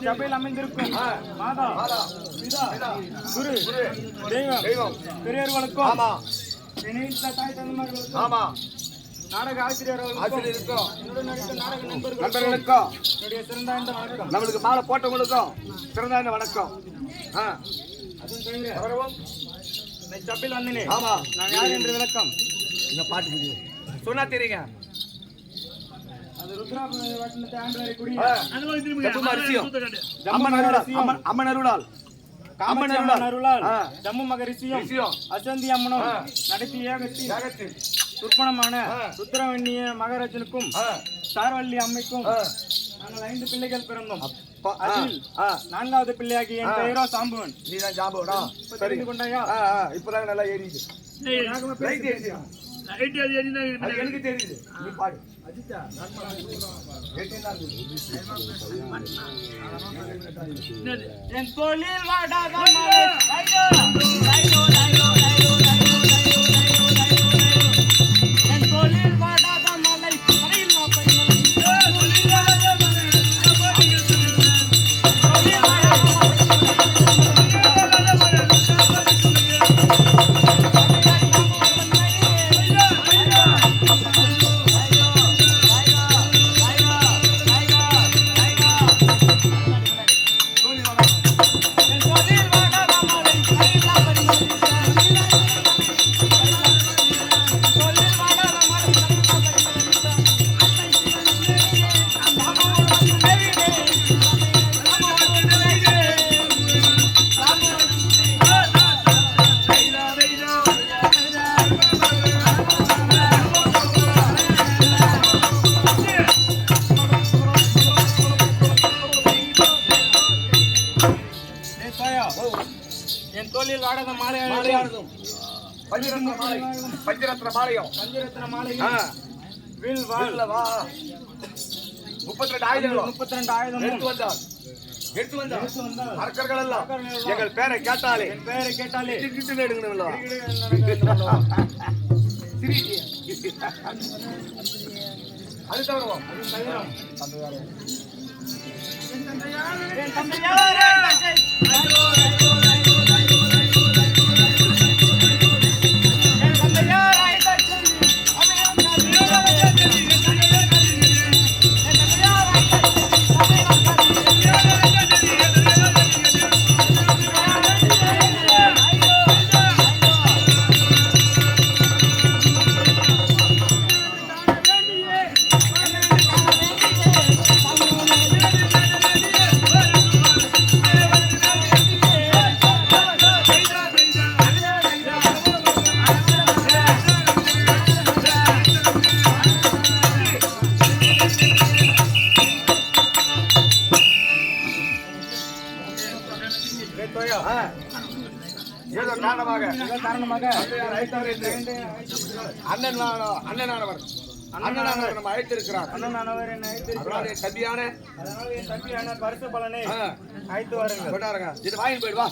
சபையில் அமைந்திருக்கும் மாதா பிதா குரு தெய்வம் பெரியவர்களுக்கும் தாய் தந்தைமார்களுக்கும் நாடக ஆசிரியர்களுக்கும் நாடக நண்பர்களுக்கும் என்னுடைய சிறந்த வணக்கம். நம்மளுக்கு மாலை போட்டவங்களுக்கும் சிறந்த வணக்கம். சபையில் வந்தேனே நான் யார் என்று விளக்கம் இந்த பாட்டு சொன்னா தெரியுங்க. ஜம்மு மகரிஷியும் அசந்தி அம்மனும் நடத்திய துர்ப்பணமான ருத்ரவண்ணிய மகாராஜனுக்கும் சார்வள்ளி அம்மைக்கும் நாங்கள் 5 பிள்ளைகள் பிறந்தோம். நான்காவது பிள்ளையாகி என் பெயரோ சாம்புவன். நீதான் சாம்புவனா? தெரிந்து கொண்டாயா? இப்பதான் நல்லா ஏறிது. எனக்கு தெரியுது. நீ பாடு. என் தொழில் வாடாத என் தொழில் வாடாத மலை என் தோளில் வாடாத மாலையானதும் பஞ்சரத்ன மாலையும் 32 ஆயுதங்களும் எடுத்து வந்தார் அரக்கர்கள் எல்லாம் எங்கள் பேரை கேட்டாலே அது தவிரவும் காரணமாக அண்ணனானவர் நம்ம அழைத்திருக்கிறார். அண்ணனானவர் என்னை அழைத்திருக்கிறார். என் தம்பியான பரிசு பலனை அழைத்து வாருங்க. இது வாங்கி போயிடுவா.